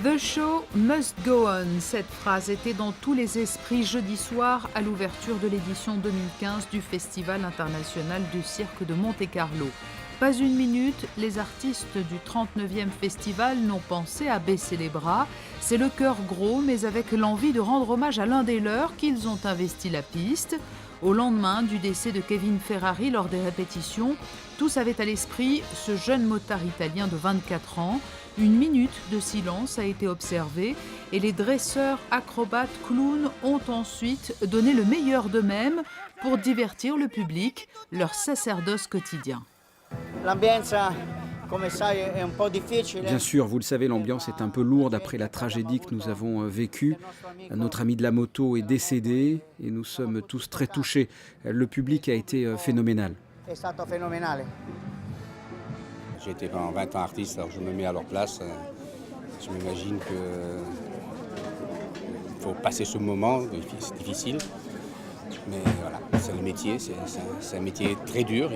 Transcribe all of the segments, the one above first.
The show must go on. Cette phrase était dans tous les esprits jeudi soir à l'ouverture de l'édition 2015 du Festival international du cirque de Monte-Carlo. Pas une minute, les artistes du 39e festival n'ont pensé à baisser les bras. C'est le cœur gros, mais avec l'envie de rendre hommage à l'un des leurs qu'ils ont investi la piste. Au lendemain du décès de Kevin Ferrari lors des répétitions, tous avaient à l'esprit ce jeune motard italien de 24 ans. Une minute de silence a été observée et les dresseurs, acrobates, clowns ont ensuite donné le meilleur d'eux-mêmes pour divertir le public, leur sacerdoce quotidien. Bien sûr, vous le savez, l'ambiance est un peu lourde après la tragédie que nous avons vécue. Notre ami de la moto est décédé et nous sommes tous très touchés. Le public a été phénoménal. J'ai été pendant 20 ans artiste, alors je me mets à leur place. Je m'imagine qu'il faut passer ce moment, c'est difficile. Mais voilà, c'est le métier, c'est un métier très dur.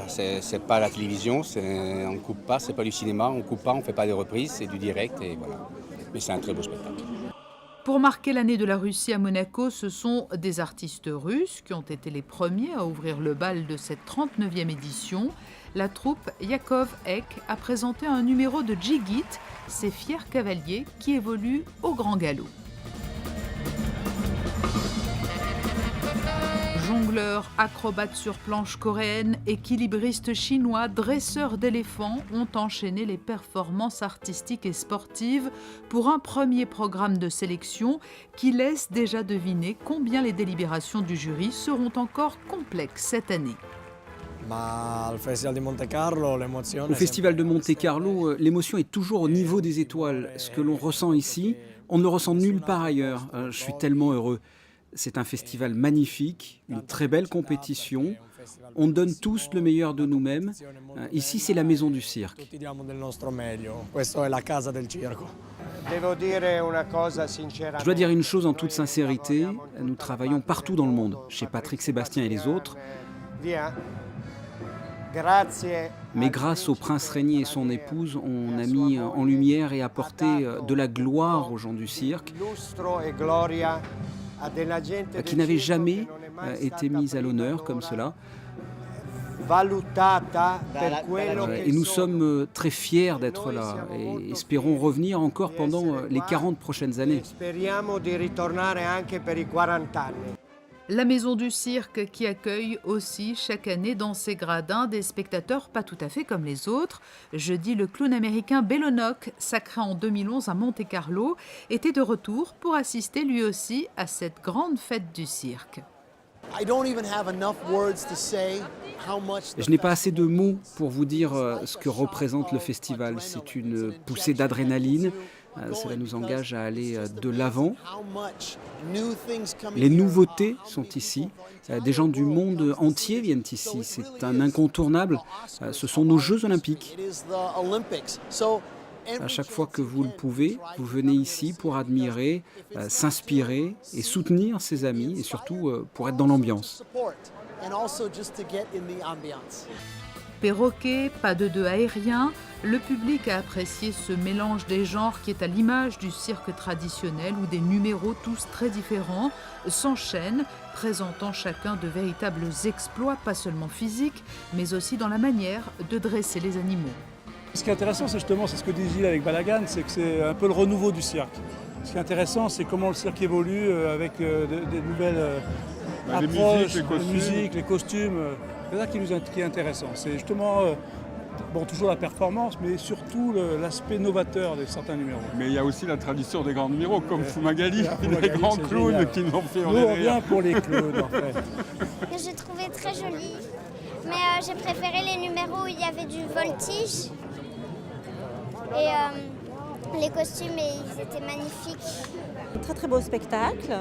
C'est pas la télévision, on ne coupe pas, c'est pas du cinéma, on ne coupe pas, on ne fait pas des reprises, c'est du direct et voilà. Mais c'est un très beau spectacle. Pour marquer l'année de la Russie à Monaco, ce sont des artistes russes qui ont été les premiers à ouvrir le bal de cette 39e édition. La troupe Yakov Ek a présenté un numéro de Djigit, ces fiers cavaliers qui évoluent au grand galop. Jongleurs, acrobates sur planche coréenne, équilibristes chinois, dresseurs d'éléphants ont enchaîné les performances artistiques et sportives pour un premier programme de sélection qui laisse déjà deviner combien les délibérations du jury seront encore complexes cette année. Au Festival de Monte-Carlo, l'émotion est toujours au niveau des étoiles. Ce que l'on ressent ici, on ne le ressent nulle part ailleurs. Je suis tellement heureux. C'est un festival magnifique, une très belle compétition. On donne tous le meilleur de nous-mêmes. Ici, c'est la maison du cirque. Je dois dire une chose en toute sincérité. Nous travaillons partout dans le monde, chez Patrick Sébastien et les autres. Mais grâce au prince Régnier et son épouse, on a mis en lumière et apporté de la gloire aux gens du cirque, qui n'avaient jamais été mis à l'honneur comme cela. Et nous sommes très fiers d'être là et espérons revenir encore pendant les 40 prochaines années. La maison du cirque qui accueille aussi chaque année dans ses gradins des spectateurs pas tout à fait comme les autres. Jeudi, le clown américain Bellonoc, sacré en 2011 à Monte-Carlo, était de retour pour assister lui aussi à cette grande fête du cirque. Je n'ai pas assez de mots pour vous dire ce que représente le festival. C'est une poussée d'adrénaline. Cela nous engage à aller de l'avant. Les nouveautés sont ici. Des gens du monde entier viennent ici. C'est un incontournable. Ce sont nos Jeux Olympiques. À chaque fois que vous le pouvez, vous venez ici pour admirer, s'inspirer et soutenir ses amis et surtout pour être dans l'ambiance. Perroquet, pas de deux aériens, le public a apprécié ce mélange des genres qui est à l'image du cirque traditionnel où des numéros tous très différents s'enchaînent, présentant chacun de véritables exploits, pas seulement physiques, mais aussi dans la manière de dresser les animaux. Ce qui est intéressant, c'est justement ce que dit Gilles avec Balagan, c'est que c'est un peu le renouveau du cirque. Ce qui est intéressant, c'est comment le cirque évolue avec des nouvelles approches, les musiques, les costumes. C'est ça qui est intéressant. C'est justement toujours la performance, mais surtout l'aspect novateur de certains numéros. Mais il y a aussi la tradition des grands numéros, comme Fumagalli, les grands clowns qui nous ont fait rire. Nous, on vient pour les clowns, en fait. J'ai trouvé très joli, mais j'ai préféré les numéros où il y avait du voltige. Et les costumes, ils étaient magnifiques. Très très beau spectacle.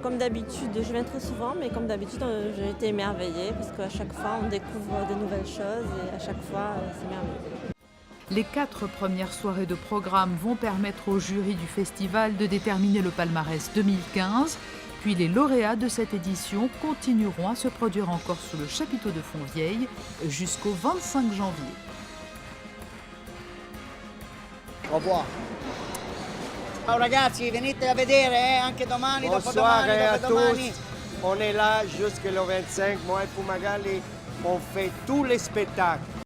Comme d'habitude, je viens très souvent, mais comme d'habitude, j'ai été émerveillée parce qu'à chaque fois, on découvre de nouvelles choses et à chaque fois, c'est merveilleux. Les 4 premières soirées de programme vont permettre au jury du festival de déterminer le palmarès 2015. Puis les lauréats de cette édition continueront à se produire encore sous le chapiteau de Fontvieille jusqu'au 25 janvier. Au revoir. Ciao ragazzi, venite a vedere anche domani, Bonsoir dopodomani, à dopodomani. tous. On est là jusqu'au 25. Moi et Fumagalli, on fait tous les spectacles.